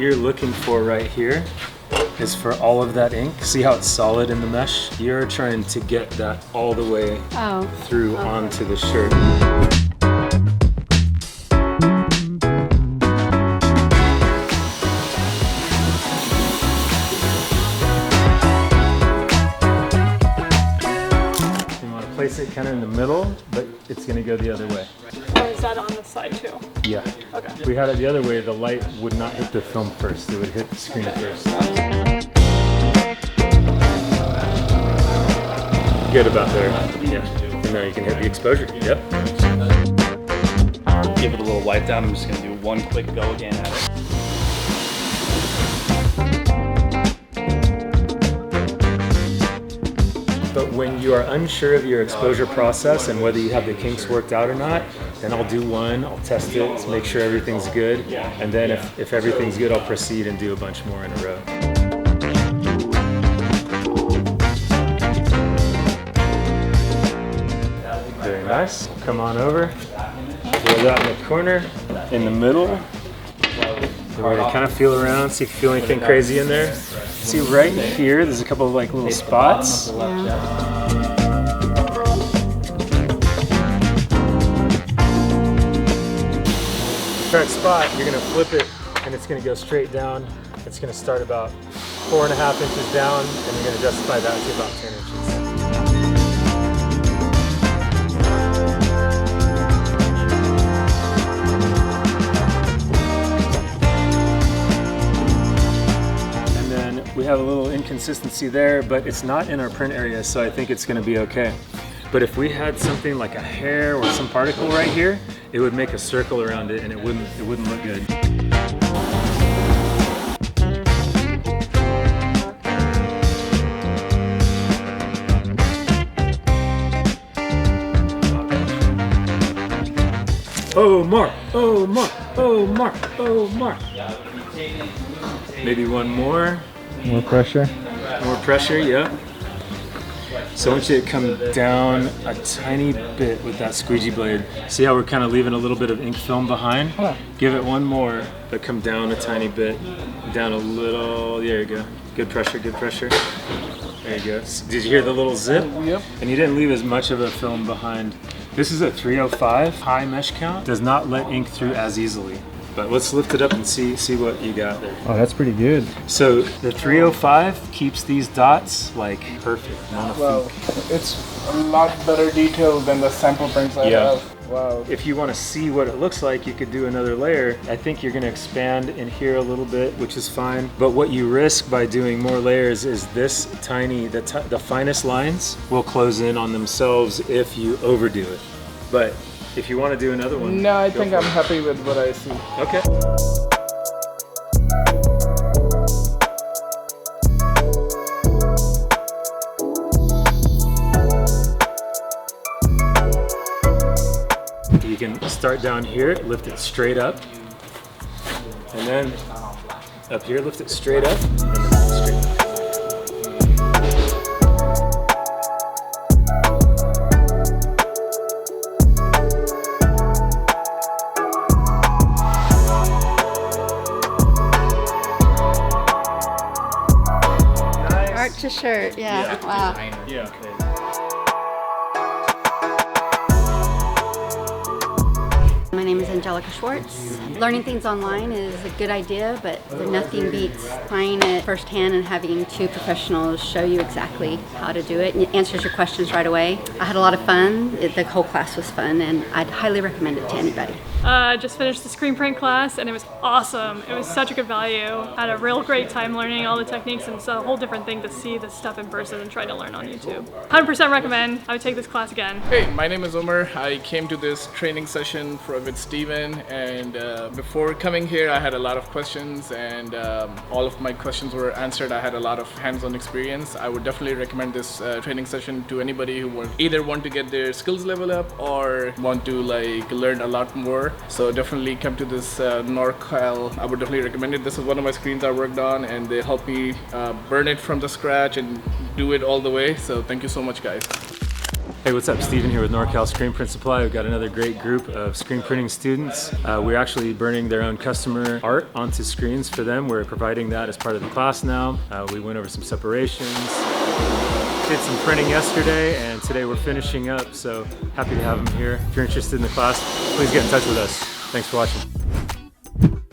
you're looking for right here is for all of that ink. See how it's solid in the mesh? You're trying to get that all the way through onto the shirt. You want to place it kind of in the middle, but it's going to go the other way. Or is that on the side too? Yeah. Okay. If we had it the other way, the light would not hit the film first. It would hit the screen first. Good about there. Yeah. And now you can hit the exposure. Yep. Give it a little wipe down. I'm just going to do one quick go again at it. But when you are unsure of your exposure process and whether you have the kinks worked out or not, then I'll do one, I'll test it to make sure everything's good. And then if everything's good, I'll proceed and do a bunch more in a row. Very nice. Come on over. Throw that in the corner, in the middle. We're gonna kind of feel around, see if you feel anything crazy in there. See right here, there's a couple of like little spots. Current spot, you're gonna flip it and it's gonna go straight down. It's gonna start about 4.5 inches down and you're gonna justify that to about 10 inches. We have a little inconsistency there, but it's not in our print area, so I think it's going to be okay. But if we had something like a hair or some particle right here, it would make a circle around it and it wouldn't look good. Oh, Mark! Oh, Mark! Oh, Mark! Oh, Mark! Maybe one more. More pressure? More pressure, yeah. So I want you to come down a tiny bit with that squeegee blade. See how we're kind of leaving a little bit of ink film behind? Give it one more, but come down a tiny bit. Down a little, there you go. Good pressure, good pressure. There you go. Did you hear the little zip? Yep. And you didn't leave as much of a film behind. This is a 305 high mesh count. Does not let ink through as easily. But let's lift it up and see what you got there. Oh, that's pretty good. So the 305 keeps these dots like perfect. Wow, it's a lot better detail than the sample prints I have. Wow. If you want to see what it looks like, you could do another layer. I think you're going to expand in here a little bit, which is fine. But what you risk by doing more layers is this tiny, the finest lines will close in on themselves if you overdo it. But if you want to do another one, no, I think I'm happy with what I see. Okay. You can start down here, lift it straight up, and then up here, lift it straight up, and then straight up. To shirt, yeah. Wow. Yeah. My name is Angelica Schwartz. Learning things online is a good idea, but nothing beats trying it firsthand and having two professionals show you exactly how to do it. And it answers your questions right away. I had a lot of fun. The whole class was fun, and I'd highly recommend it to anybody. Just finished the screen print class and it was awesome. It was such a good value. Had a real great time learning all the techniques, and it's a whole different thing to see this stuff in person and try to learn on YouTube. 100% recommend. I would take this class again. Hey, my name is Umar. I came to this training session with Steven, and before coming here I had a lot of questions, and all of my questions were answered. I had a lot of hands-on experience. I would definitely recommend this training session to anybody who would either want to get their skills level up or want to like learn a lot more. So definitely come to this NorCal. I would definitely recommend it. This is one of my screens I worked on, and they helped me burn it from the scratch and do it all the way. So thank you so much, guys. Hey, what's up? Steven here with NorCal Screen Print Supply. We've got another great group of screen printing students. We're actually burning their own customer art onto screens for them. We're providing that as part of the class now. We went over some separations, did some printing yesterday, and today we're finishing up, so happy to have them here. If you're interested in the class, please get in touch with us. Thanks for watching.